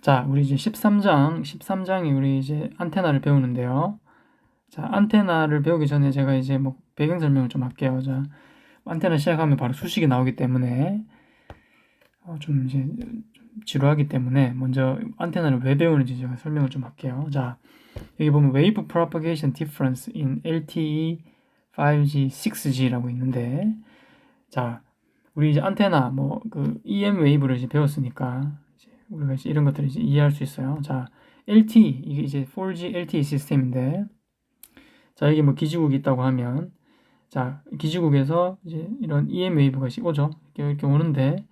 자, 우리 이제 13장이 우리 이제 안테나를 배우는데요. 자, 안테나를 배우기 전에 제가 이제 뭐 배경 설명을 좀 할게요. 자, 안테나 시작하면 바로 수식이 나오기 때문에 좀 이제 좀 지루하기 때문에 먼저 안테나를 왜 배우는지 제가 설명을 좀 할게요. 자, 여기 보면 Wave Propagation Difference in LTE 5G, 6G라고 있는데, 자, 우리 이제 안테나 뭐 그 EM 웨이브를 이제 배웠으니까 이제 우리가 이제 이런 것들을 이제 이해할 수 있어요. 자, LTE 이게 이제 4G LTE 시스템인데, 자 여기 뭐 기지국이 있다고 하면, 자 기지국에서 이제 이런 EM 웨이브가 오죠. 이렇게 오는데,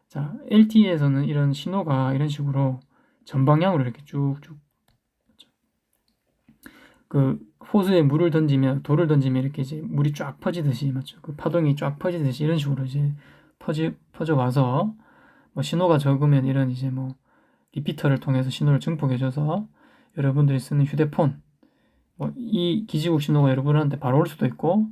자 LTE에서는 이런 신호가 이런 식으로 전방향으로 이렇게 쭉쭉, 그 호수에 물을 던지면, 돌을 던지면 이렇게 이제 물이 쫙 퍼지듯이, 맞죠? 그 파동이 쫙 퍼지듯이 이런 식으로 이제 퍼져 와서, 뭐 신호가 적으면 이런 이제 뭐 리피터를 통해서 신호를 증폭해줘서 여러분들이 쓰는 휴대폰, 뭐 이 기지국 신호가 여러분한테 바로 올 수도 있고,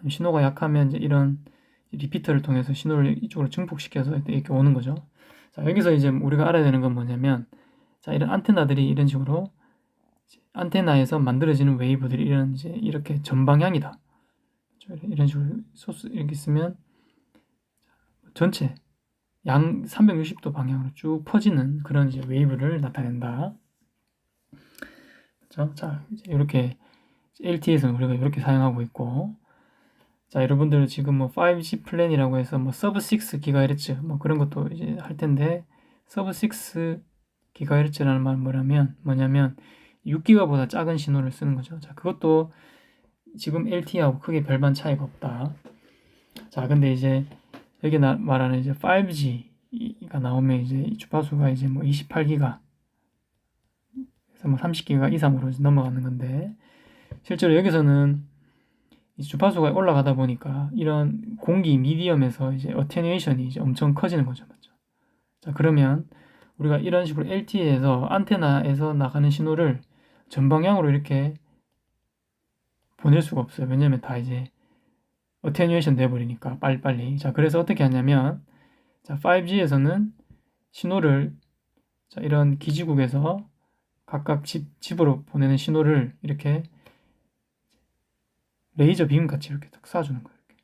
신호가 약하면 이제 이런 리피터를 통해서 신호를 이쪽으로 증폭시켜서 이렇게 오는 거죠. 자, 여기서 이제 우리가 알아야 되는 건 뭐냐면, 자 이런 안테나들이 이런 식으로, 안테나에서 만들어지는 웨이브들이 이런 이제 이렇게 전방향이다. 이런 식으로 소스 이렇게 쓰면 전체 양 360도 방향으로 쭉 퍼지는 그런 이제 웨이브를 나타낸다. 그렇죠? 자, 이제 이렇게 LTE에서는 우리가 이렇게 사용하고 있고, 자, 여러분들 지금 뭐 5G 플랜이라고 해서 뭐 서브 6 GHz 뭐 그런 것도 이제 할 텐데, 서브 6 GHz라는 말 뭐냐면 6기가보다 작은 신호를 쓰는 거죠. 자, 그것도 지금 LTE하고 크게 별반 차이가 없다. 자, 근데 이제 여기 말하는 이제 5G가 나오면 이제 주파수가 이제 뭐 28기가, 그래서 뭐 30기가 이상으로 넘어가는 건데, 실제로 여기서는 이 주파수가 올라가다 보니까 이런 공기 미디엄에서 이제 어테뉴에이션이 이제 엄청 커지는 거죠. 맞죠? 자, 그러면 우리가 이런 식으로 LTE에서 안테나에서 나가는 신호를 전방향으로 이렇게 보낼 수가 없어요. 왜냐면 다 이제 어테뉴에이션 돼버리니까 빨리빨리. 자, 그래서 어떻게 하냐면, 자, 5G에서는 신호를, 자, 이런 기지국에서 각각 집으로 보내는 신호를 이렇게 레이저 빔 같이 이렇게 딱 쏴주는 거예요. 이렇게.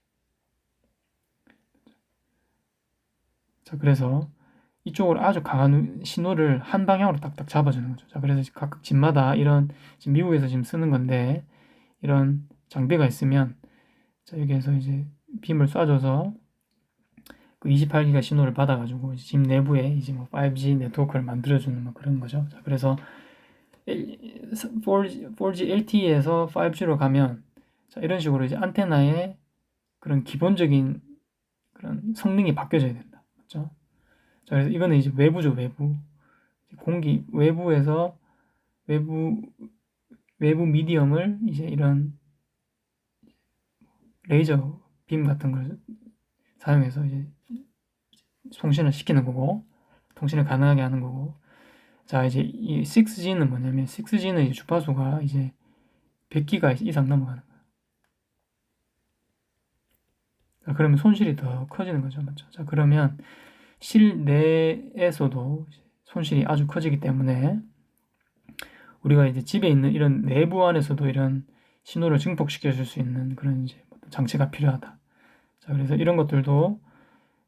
자, 그래서 이쪽으로 아주 강한 신호를 한 방향으로 딱딱 잡아주는 거죠. 자, 그래서 각각 집마다 이런, 지금 미국에서 지금 쓰는 건데, 이런 장비가 있으면, 자, 여기에서 이제 빔을 쏴줘서 그 28기가 신호를 받아가지고 집 내부에 이제 뭐 5G 네트워크를 만들어주는 뭐 그런 거죠. 자, 그래서 4G LTE에서 5G로 가면, 자, 이런 식으로 이제 안테나의 그런 기본적인 그런 성능이 바뀌어져야 된다. 맞죠? 자, 그래서 이거는 이제 외부죠, 외부. 공기, 외부, 외부 미디엄을 이제 이런 레이저 빔 같은 걸 사용해서 이제 통신을 시키는 거고, 통신을 가능하게 하는 거고. 자, 이제 이 6G는 뭐냐면, 6G는 이제 주파수가 이제 100기가 이상 넘어가는 거예요. 자, 그러면 손실이 더 커지는 거죠. 맞죠? 자, 그러면 실내에서도 손실이 아주 커지기 때문에, 우리가 이제 집에 있는 이런 내부 안에서도 이런 신호를 증폭시켜 줄 수 있는 그런 이제 장치가 필요하다. 자, 그래서 이런 것들도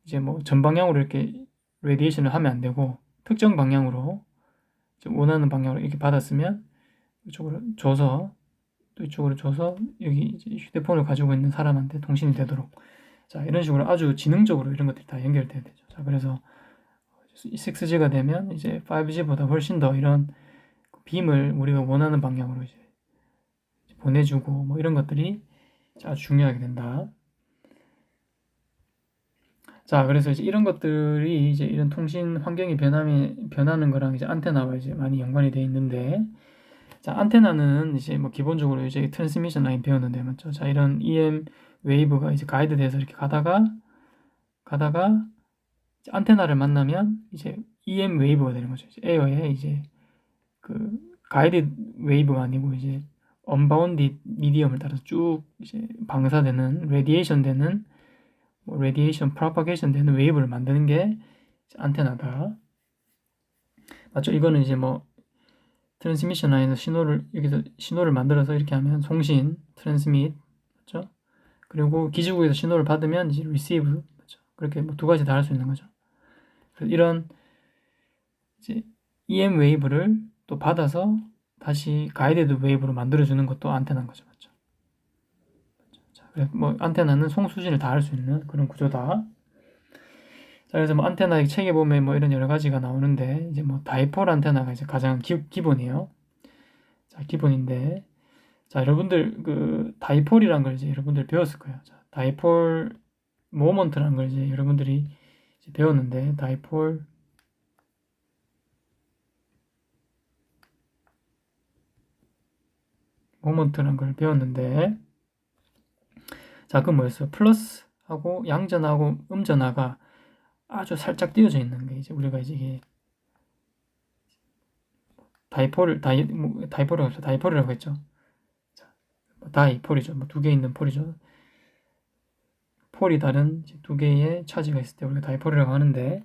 이제 뭐 전방향으로 이렇게 레디에이션을 하면 안 되고, 특정 방향으로 원하는 방향으로 이렇게 받았으면 이쪽으로 줘서, 또 이쪽으로 줘서 여기 이제 휴대폰을 가지고 있는 사람한테 통신이 되도록, 자, 이런 식으로 아주 지능적으로 이런 것들이 다 연결돼야 되죠. 자, 그래서 6G가 되면 이제 5G보다 훨씬 더 이런 빔을 우리가 원하는 방향으로 이제 보내주고, 뭐 이런 것들이 아주 중요하게 된다. 자, 그래서 이제 이런 것들이 이제 이런 통신 환경이 변하는 거랑 이제 안테나와 이제 많이 연관이 되어 있는데, 자, 안테나는 이제 뭐 기본적으로 이제 트랜스미션 라인 배웠는데, 맞죠? 자, 이런 EM 웨이브가 이제 가이드 돼서 이렇게 가다가 안테나를 만나면 이제 EM 웨이브가 되는 거죠. 이제 에어에 이제 그 가이드 웨이브가 아니고 이제 언바운드 미디엄을 따라서 쭉 이제 방사되는, 레디에이션 되는, 뭐 레디에이션 프로파게이션 되는 웨이브를 만드는 게 안테나다. 맞죠? 이거는 이제 뭐 트랜스미션 라인에서 여기서 신호를 만들어서 이렇게 하면 송신, 트랜스밋, 맞죠? 그리고 기지국에서 신호를 받으면 이제 리시브, 맞죠? 그렇게 뭐 두 가지 다 할 수 있는 거죠. 그래서 이런 이제 EM 웨이브를 또 받아서 다시 가이드드 웨이브로 만들어주는 것도 안테나인 거죠, 맞죠? 자, 그래서 뭐 안테나는 송수신을 다 할 수 있는 그런 구조다. 자, 그래서 뭐 안테나 책에 보면 뭐 이런 여러 가지가 나오는데 이제 뭐 다이폴 안테나가 이제 가장 기본이에요. 자, 기본인데 자, 여러분들 그 다이폴이란 걸 이제 여러분들 배웠을 거예요. 자, 다이폴 모먼트라는 걸 이제 여러분들이 이제 배웠는데 다이폴 모먼트라는 걸 배웠는데 자, 그 뭐였어요? 플러스하고 양전하고 음전하가 아주 살짝 띄어져 있는 게 이제 우리가 이제 이게 다이폴이라고 했죠. 자, 다이폴이죠. 뭐 두 개 있는 폴이죠. 폴이 다른 두 개의 차지가 있을 때 우리가 다이폴이라고 하는데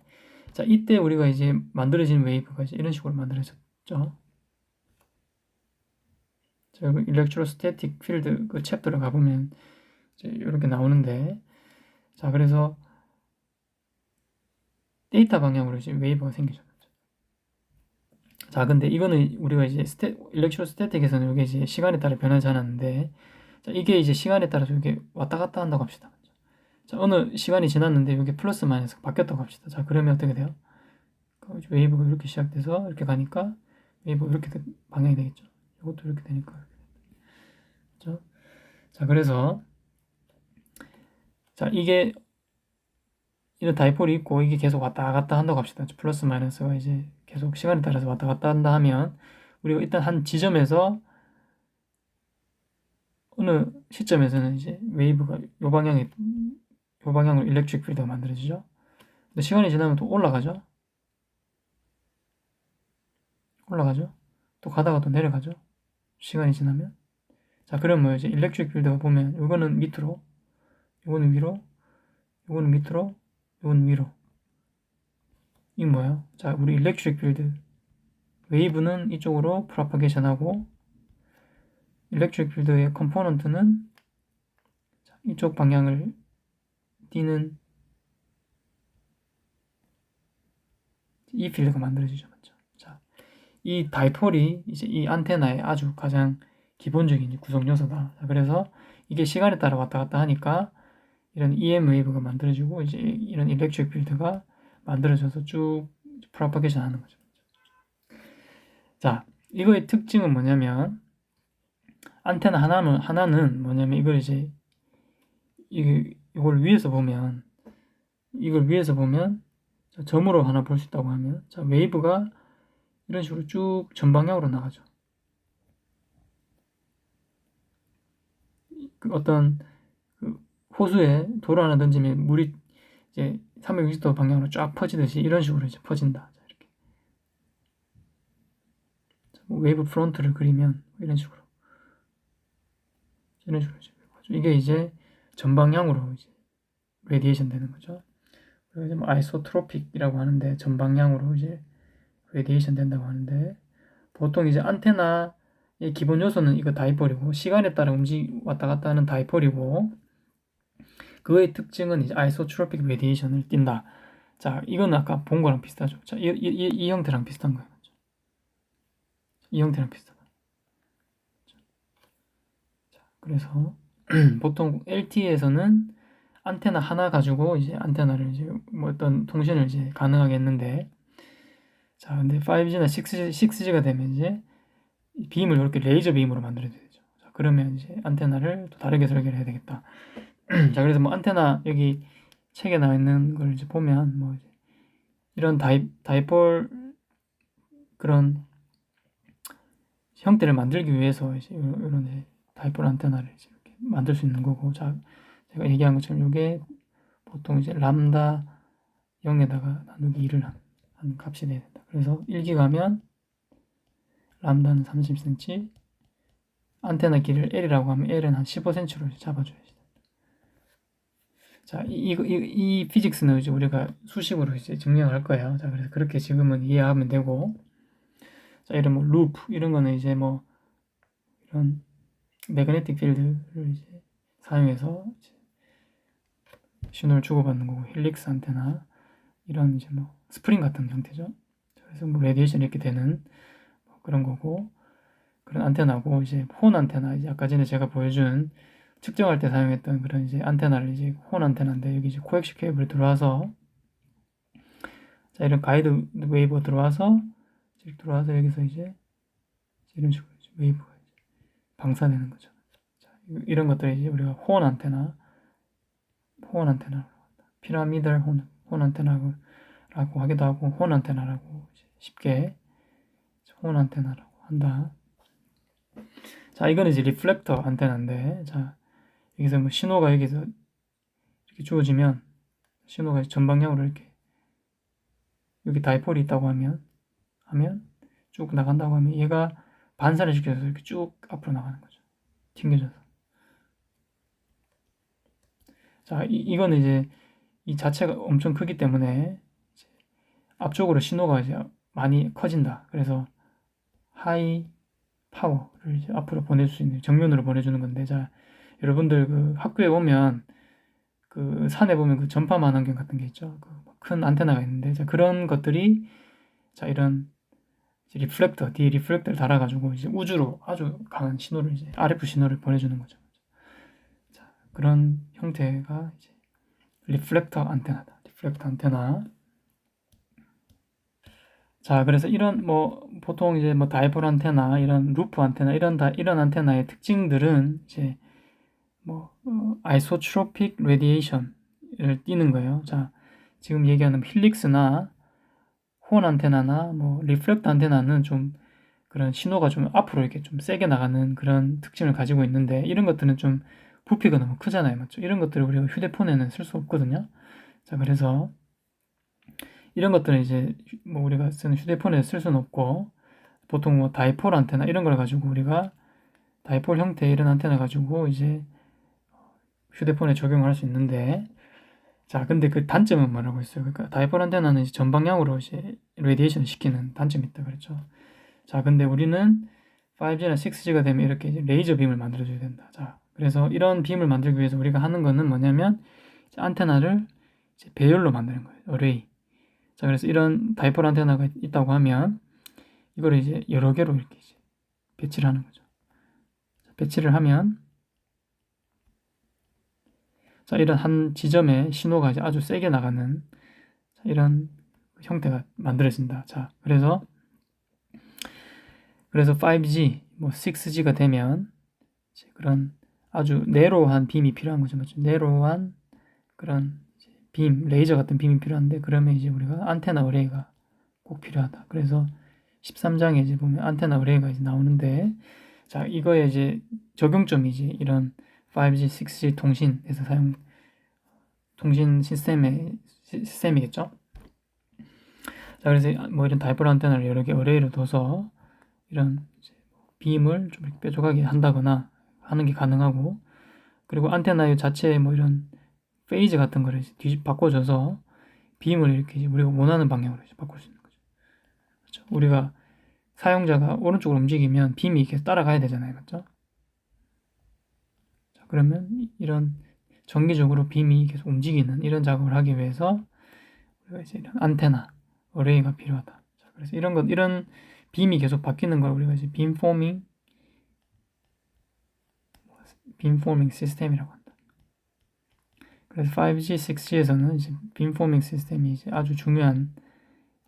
자, 이때 우리가 이제 만들어진 웨이브가 이제 이런 식으로 만들어졌죠. 자, 일렉트로스태틱 필드 그 챕터를 가보면 이제 이렇게 나오는데 자, 그래서 데이터 방향으로 이제 웨이브가 생기죠. 자, 근데 이거는 우리가 이제 일렉트로스태틱에서는 이게 이제 시간에 따라 변하지 않았는데 자, 이게 이제 시간에 따라서 이게 왔다 갔다 한다고 합시다. 자, 어느 시간이 지났는데 이게 플러스 마이너스 바뀌었다고 합시다. 자, 그러면 어떻게 돼요? 웨이브가 이렇게 시작돼서 이렇게 가니까 웨이브가 이렇게 방향이 되겠죠. 이것도 이렇게 되니까. 그렇죠? 자, 그래서 자, 이게 이런 다이폴이 있고 이게 계속 왔다 갔다 한다고 합시다. 플러스 마이너스가 이제 계속 시간에 따라서 왔다 갔다 한다 하면 우리가 일단 한 지점에서 어느 시점에서는 이제 웨이브가 요 방향으로 일렉트릭 필드가 만들어지죠. 근데 시간이 지나면 또 올라가죠. 또 가다가 또 내려가죠. 시간이 지나면. 자, 그럼 뭐 이제 일렉트릭 필드가 보면 요거는 밑으로, 요거는 위로, 요거는 밑으로, 요거는 위로. 이게 뭐예요? 자, 우리 일렉트릭 필드 웨이브는 이쪽으로 프로파게이션하고 일렉트릭 필드의 컴포넌트는 이쪽 방향을 띄는 이 필드가 만들어지죠. 맞죠? 자, 이 다이폴이 이제 이 안테나의 아주 가장 기본적인 구성 요소다. 자, 그래서 이게 시간에 따라 왔다 갔다 하니까 이런 EM 웨이브가 만들어지고 이제 이런 일렉트릭 필드가 만들어져서 쭉 프로파게이션 하는 거죠. 자, 이거의 특징은 뭐냐면 안테나 하나는 뭐냐면 이걸 이제 이걸 위에서 보면 점으로 하나 볼 수 있다고 하면 자, 웨이브가 이런 식으로 쭉 전방향으로 나가죠. 그 어떤 그 호수에 돌 하나 던지면 물이 이제 360도 방향으로 쫙 퍼지듯이 이런 식으로 이제 퍼진다. 자, 이렇게 뭐 웨이브 프론트를 그리면 이런 식으로 이게 이제 전방향으로 이제 레디에이션 되는 거죠. 그래서 뭐 아이소트로픽이라고 하는데 전방향으로 이제 레디에이션 된다고 하는데 보통 이제 안테나의 기본 요소는 이거 다이폴이고 시간에 따라 왔다 갔다 하는 다이폴이고 그의 특징은 이제 아이소트로픽 레디에이션을 띈다. 자, 이건 아까 본 거랑 비슷하죠. 자, 이 형태랑 비슷한 거예요. 이 형태랑 비슷하다. 자, 그래서 보통 LTE에서는 안테나 하나 가지고 이제 안테나를 이제 뭐 어떤 통신을 이제 가능하게 했는데 자, 근데 5G나 6G가 되면 이제 빔을 이렇게 레이저 빔으로 만들어야 되죠. 자, 그러면 이제 안테나를 또 다르게 설계를 해야 되겠다. 자, 그래서 뭐 안테나 여기 책에 나와 있는 걸 이제 보면 뭐 이제 이런 다이폴 그런 형태를 만들기 위해서 이제 이런 다이폴 안테나를 이제 이렇게 만들 수 있는 거고, 자, 제가 얘기한 것처럼 이게 보통 이제 람다 0에다가 나누기 2를 한 값이 돼야 된다. 그래서 1기 가면 람다는 30cm, 안테나 길이를 L이라고 하면 L은 한 15cm로 잡아줘야지. 자, 이 피직스는 이제 우리가 수식으로 이제 증명할 거예요. 자, 그래서 그렇게 지금은 이해하면 되고, 자, 이런 뭐 루프 이런 거는 이제 뭐 이런 매그네틱 필드를 이제 사용해서 이제 신호를 주고받는 거고, 헬릭스 안테나 이런 이제 뭐 스프링 같은 형태죠. 그래서 뭐 레디에이션 이렇게 되는 뭐 그런 거고, 그런 안테나고, 이제 혼 안테나, 이제 아까 전에 제가 보여준 측정할 때 사용했던 그런 이제 안테나를 이제 혼 안테나인데, 여기 이제 코엑시 케이블이 들어와서, 자, 이런 가이드 웨이브가 들어와서 이렇게 들어와서 여기서 이제 이런 식으로 이제 웨이브가 이제 방사되는 거죠. 자, 이런 것들이 이제 우리가 혼 안테나, 피라미달 혼 안테나라고 하기도 하고, 혼 안테나라고 쉽게 혼 안테나라고 한다. 자, 이거는 이제 리플렉터 안테나인데, 자, 여기서 뭐 신호가 여기서 이렇게 주어지면, 신호가 전방향으로 이렇게, 여기 다이폴이 있다고 하면 쭉 나간다고 하면 얘가 반사를 시켜서 이렇게 쭉 앞으로 나가는 거죠. 튕겨져서. 자, 이거는 이제 이 자체가 엄청 크기 때문에 이제 앞쪽으로 신호가 이제 많이 커진다. 그래서 하이 파워를 이제 앞으로 보낼 수 있는, 정면으로 보내주는 건데, 자, 여러분들 그 학교에 오면 그 산에 보면 그 전파 망원경 같은 게 있죠. 그 큰 안테나가 있는데, 자, 그런 것들이, 자, 이런 리플렉터, 뒤에 리플렉터를 달아가지고 이제 우주로 아주 강한 신호를, 이제 RF 신호를 보내주는 거죠. 자, 그런 형태가 이제 리플렉터 안테나다. 리플렉터 안테나. 자, 그래서 이런 뭐 보통 이제 뭐 다이폴 안테나, 이런 루프 안테나, 이런 안테나의 특징들은 이제 뭐 아이소트로픽 레디에이션을 띠는 거예요. 자, 지금 얘기하는 힐릭스나 혼 안테나나 뭐 리플렉터 안테나는 좀 그런 신호가 좀 앞으로 이렇게 좀 세게 나가는 그런 특징을 가지고 있는데, 이런 것들은 좀 부피가 너무 크잖아요. 맞죠? 이런 것들을 우리가 휴대폰에는 쓸 수 없거든요. 자, 그래서 이런 것들은 이제 뭐 우리가 쓰는 휴대폰에 쓸 수는 없고, 보통 뭐 다이폴 안테나 이런 걸 가지고 우리가 다이폴 형태의 이런 안테나 가지고 이제 휴대폰에 적용할 수 있는데, 자, 근데 그 단점은 뭐라고 했어요? 그러니까 다이폴 안테나는 이제 전방향으로 이제 레디에이션 시키는 단점이 있다 그랬죠. 자, 근데 우리는 5G나 6G가 되면 이렇게 이제 레이저 빔을 만들어줘야 된다. 자, 그래서 이런 빔을 만들기 위해서 우리가 하는 거는 뭐냐면, 안테나를 이제 배열로 만드는 거예요. 어레이. 자, 그래서 이런 다이폴 안테나가 있다고 하면 이거를 이제 여러 개로 이렇게 이제 배치를 하는 거죠. 배치를 하면, 자, 이런 한 지점에 신호가 이제 아주 세게 나가는, 자, 이런 형태가 만들어진다. 자, 그래서 5G, 뭐 6G가 되면 이제 그런 아주 네로한 빔이 필요한 거죠. 맞죠? 네로한 그런 빔, 레이저 같은 빔이 필요한데, 그러면 이제 우리가 안테나 어레이가 꼭 필요하다. 그래서 13장에 이제 보면 안테나 어레이가 이제 나오는데, 자, 이거에 이제 적용점이 이제 이런 5G, 6G 통신에서 통신 시스템이겠죠. 자, 그래서 뭐 이런 다이폴 안테나를 여러 개 어레이로 둬서 이런 빔을 좀 이렇게 뾰족하게 한다거나 하는 게 가능하고, 그리고 안테나 자체에 뭐 이런 페이즈 같은 거를 바꿔줘서 빔을 이렇게 우리가 원하는 방향으로 바꿀 수 있는 거죠. 그렇죠? 우리가 사용자가 오른쪽으로 움직이면 빔이 계속 따라가야 되잖아요. 맞죠? 자, 그러면 이런 정기적으로 빔이 계속 움직이는 이런 작업을 하기 위해서 우리가 이제 이런 안테나 어레이가 필요하다. 자, 그래서 이런 빔이 계속 바뀌는 걸 우리가 이제 빔포밍 시스템이라고 한다. 그래서 5G, 6G에서는 이제 빔포밍 시스템이 이제 아주 중요한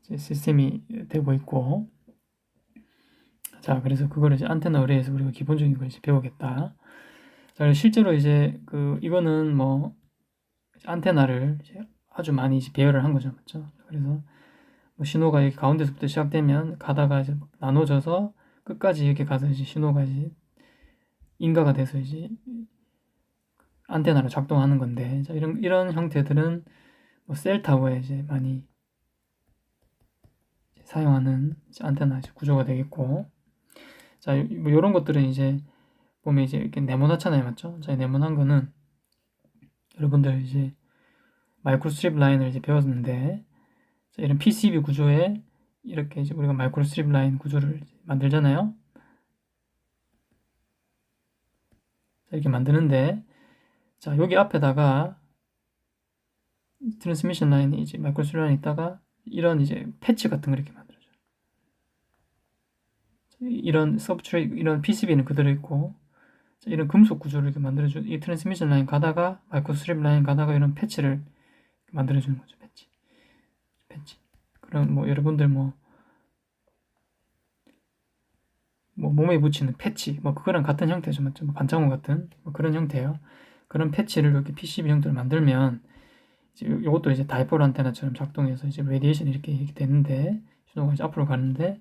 이제 시스템이 되고 있고, 자, 그래서 그거를 이제 안테나 어레이에서 우리가 기본적인 걸 이제 배우겠다. 자, 실제로 이제 이거는 뭐 안테나를 이제 아주 많이 이제 배열을 한 거죠, 맞죠? 그래서 뭐 신호가 이렇게 가운데서부터 시작되면 가다가 이제 나눠져서 끝까지 이렇게 가서 이제 신호가 이제 인가가 돼서 이제 안테나로 작동하는 건데, 자, 이런 형태들은 뭐 셀타워에 이제 많이 사용하는 이제 안테나 이제 구조가 되겠고, 자, 뭐 이런 것들은 이제 보면 이제 이렇게 네모나잖아요, 맞죠? 자, 네모난 거는 여러분들 이제 마이크로스트립 라인을 이제 배웠는데, 자, 이런 PCB 구조에 이렇게 이제 우리가 마이크로 스트립 라인 구조를 만들잖아요. 자, 이렇게 만드는데, 자, 여기 앞에다가 트랜스미션 라인이 이제 마이크로 스트립 라인이 있다가 이런 이제 패치 같은 거 이렇게 만들어줘요. 이런 서브트레이, 이런 PCB는 그대로 있고, 자, 이런 금속 구조를 이렇게 만들어줘. 이 트랜스미션 라인 가다가 마이크로 스트립 라인 가다가 이런 패치를 만들어주는 거죠. 패치. 그럼 뭐 여러분들 뭐 몸에 붙이는 패치, 뭐 그거랑 같은 형태죠, 맞죠? 뭐 반창고 같은 뭐 그런 형태예요. 그런 패치를 이렇게 PCB 형태로 만들면 이제 이것도 이제 다이폴 안테나처럼 작동해서 이제 레디에이션이 이렇게 되는데 신호가 이제 앞으로 가는데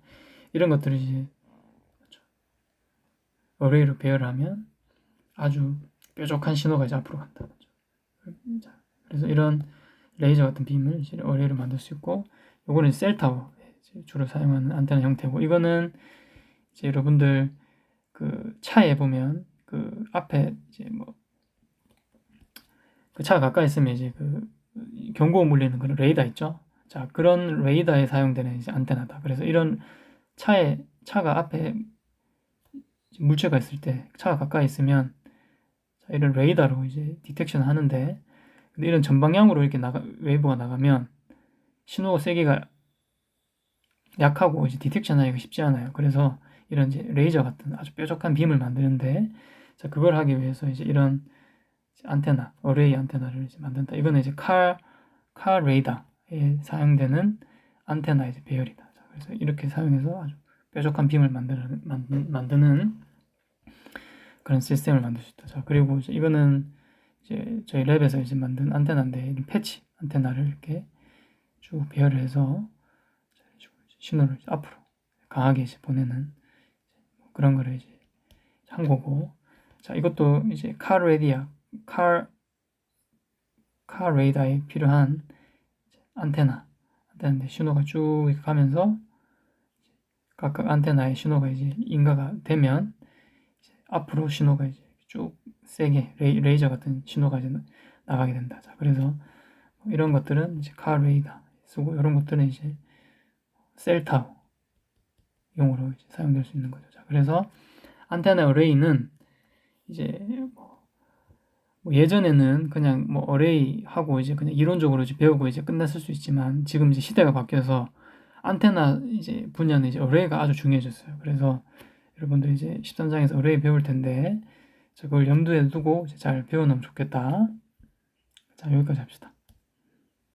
이런 것들을 이제 어레이로 배열하면 아주 뾰족한 신호가 이제 앞으로 간다. 자, 그래서 이런 레이저 같은 빔을 이제 어레이로 만들 수 있고, 요거는 셀타워 주로 사용하는 안테나 형태고, 이거는 이제 여러분들 그 차에 보면 그 앞에 이제 뭐 그 차가 가까이 있으면 이제 그 경고음 울리는 그런 레이더 있죠. 자, 그런 레이더에 사용되는 이제 안테나다. 그래서 이런 차가 앞에 물체가 있을 때 차가 가까이 있으면 자, 이런 레이더로 이제 디텍션 하는데, 근데 이런 전방향으로 이렇게 웨이브가 나가면 신호 세기가 약하고 이제 디텍션 하기가 쉽지 않아요. 그래서 이런 이제 레이저 같은 아주 뾰족한 빔을 만드는데, 자, 그걸 하기 위해서 이제 이런 안테나, 어레이 안테나를 이제 만든다. 이거는 이제 카 레이더에 사용되는 안테나 이제 배열이다. 자, 그래서 이렇게 사용해서 아주 뾰족한 빔을 만드는 그런 시스템을 만들 수 있다. 자, 그리고 이제 이거는 이제 저희 랩에서 이제 만든 안테나인데, 이런 패치 안테나를 이렇게 쭉 배열을 해서 신호를 앞으로 강하게 이제 보내는 그런 거를 이제 한 거고, 자, 이것도 이제 카 레이더에 필요한 안테나인데 신호가 쭉 이렇게 가면서 각각 안테나의 신호가 이제 인가가 되면 이제 앞으로 신호가 이제 쭉 세게 레이저 같은 신호가 이제 나가게 된다. 자, 그래서 이런 것들은 이제 카 레이더 쓰고, 이런 것들은 이제 셀타워 용으로 이제 사용될 수 있는 거죠. 자, 그래서 안테나 어레이는 이제 뭐 예전에는 그냥 뭐 어레이 하고 이제 그냥 이론적으로 이제 배우고 이제 끝났을 수 있지만, 지금 이제 시대가 바뀌어서 안테나 이제 분야는 이제 어레이가 아주 중요해졌어요. 그래서 여러분들 이제 13장에서 어레이 배울 텐데, 그걸 염두에 두고 잘 배워놓으면 좋겠다. 자, 여기까지 합시다.